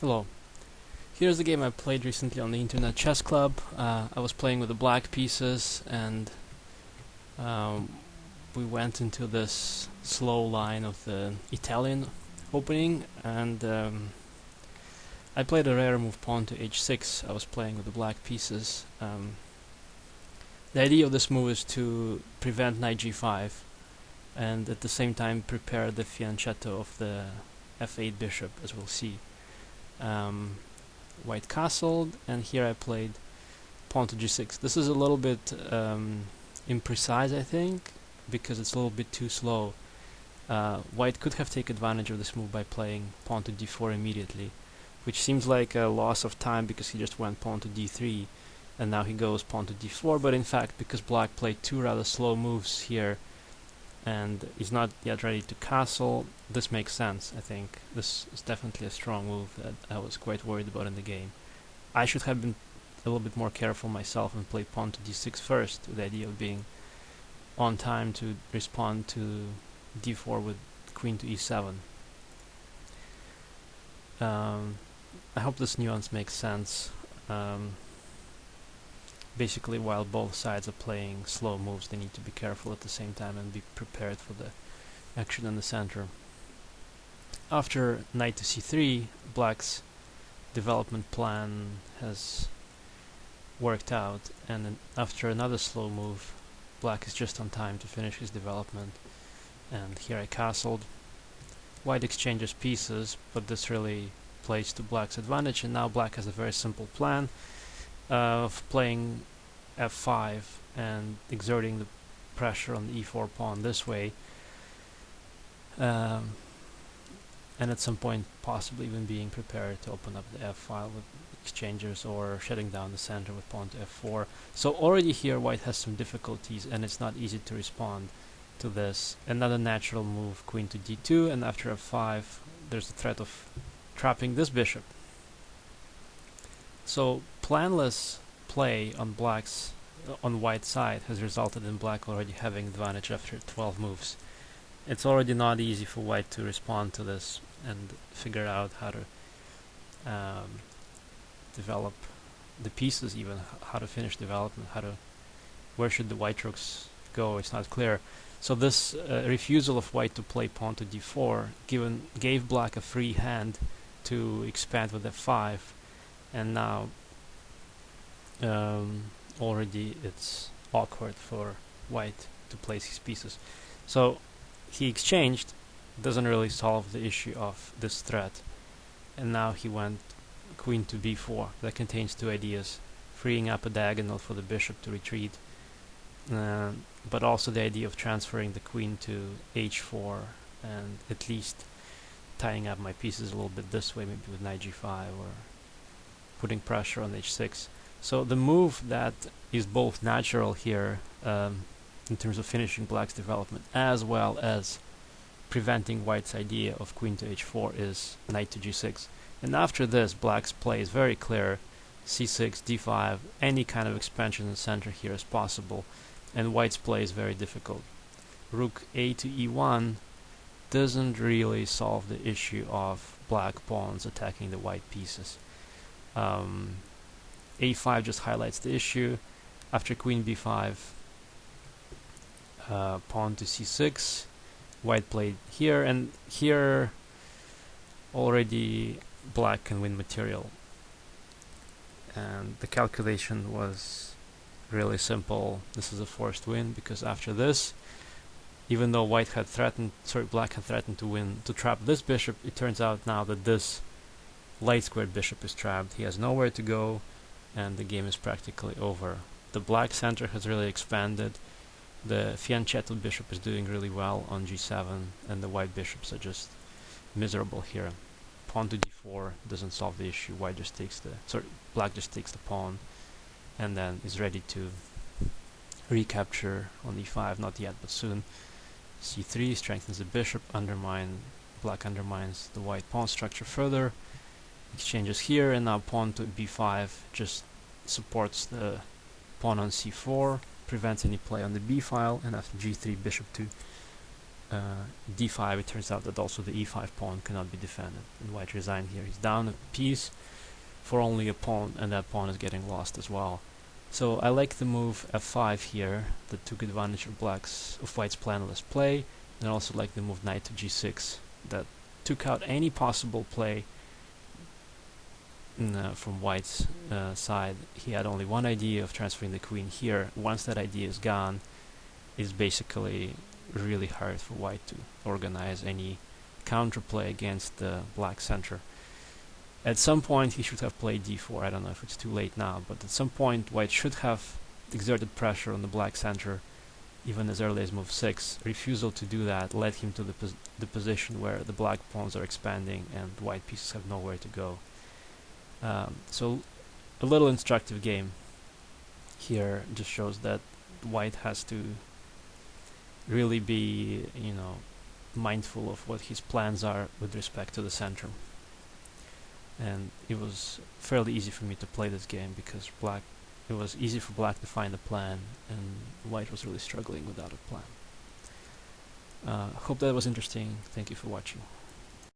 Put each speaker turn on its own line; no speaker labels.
Hello. Here's a game I played recently on the Internet Chess Club. I was playing with the black pieces, and um, we went into this slow line of the Italian opening, and I played a rare move pawn to h6. I was playing with the black pieces. The idea of this move is to prevent knight g5, and at the same time prepare the fianchetto of the f8 bishop, as we'll see. White castled, and here I played pawn to g6. This is a little bit imprecise, I think, because it's a little bit too slow. White could have taken advantage of this move by playing pawn to d4 immediately, which seems like a loss of time because he just went pawn to d3, and now he goes pawn to d4, but in fact, because black played two rather slow moves here, and is not yet ready to castle, this makes sense, I think. This is definitely a strong move that I was quite worried about in the game. I should have been a little bit more careful myself and played pawn to d6 first, with the idea of being on time to respond to d4 with queen to e7. I hope this nuance makes sense. Basically, while both sides are playing slow moves, they need to be careful at the same time and be prepared for the action in the center. After knight to c3, black's development plan has worked out, and then after another slow move, black is just on time to finish his development. And here I castled. White exchanges pieces, but this really plays to black's advantage, and now black has a very simple plan of playing f5 and exerting the pressure on the e4 pawn this way, and at some point possibly even being prepared to open up the f file with exchanges or shutting down the center with pawn to f4. So already here white has some difficulties, and it's not easy to respond to this. Another natural move, queen to d2, and after f5 there's the threat of trapping this bishop. So planless play on white's side has resulted in black already having advantage after 12 moves. It's already not easy for white to respond to this and figure out how to develop the pieces, even how to finish development, where should the white rooks go. It's not clear. So this refusal of white to play pawn to d4 gave black a free hand to expand with f5, and now already it's awkward for white to place his pieces. So he exchanged, doesn't really solve the issue of this threat, and now he went queen to b4. That contains two ideas: freeing up a diagonal for the bishop to retreat, but also the idea of transferring the queen to h4 and at least tying up my pieces a little bit this way, maybe with knight g5, or putting pressure on h6. So the move that is both natural here in terms of finishing black's development, as well as preventing white's idea of queen to h4, is knight to g6. And after this, black's play is very clear: c6, d5, any kind of expansion in the center here is possible, and white's play is very difficult. Rook a to e1 doesn't really solve the issue of black pawns attacking the white pieces. a5 just highlights the issue. After queen b5, pawn to c6, white played here, and here already black can win material. And the calculation was really simple. This is a forced win, because after this, even though black had threatened to trap this bishop, it turns out now that this light squared bishop is trapped. He has nowhere to go, and the game is practically over. The black center has really expanded. The fianchetto bishop is doing really well on g7, and the white bishops are just miserable here. Pawn to d4 doesn't solve the issue. Black just takes the pawn, and then is ready to recapture on e5. Not yet, but soon. c3 strengthens the bishop. Black undermines the white pawn structure further. Exchanges here, and now pawn to b5 just supports the pawn on c4, prevents any play on the b file, and after g3, bishop to d5, it turns out that also the e5 pawn cannot be defended, and white resigned here. He's down a piece for only a pawn, and that pawn is getting lost as well. So I like the move f5 here that took advantage of white's planless play, and I also like the move knight to g6 that took out any possible play from white's side. He had only one idea of transferring the queen here. Once that idea is gone, it's basically really hard for white to organize any counterplay against the black center. At some point he should have played d4. I don't know if it's too late now, but at some point white should have exerted pressure on the black center, even as early as move 6. Refusal to do that led him to the position where the black pawns are expanding and white pieces have nowhere to go. So a little instructive game here just shows that white has to really be, mindful of what his plans are with respect to the center. And it was fairly easy for me to play this game because it was easy for black to find a plan, and white was really struggling without a plan. Hope that was interesting. Thank you for watching.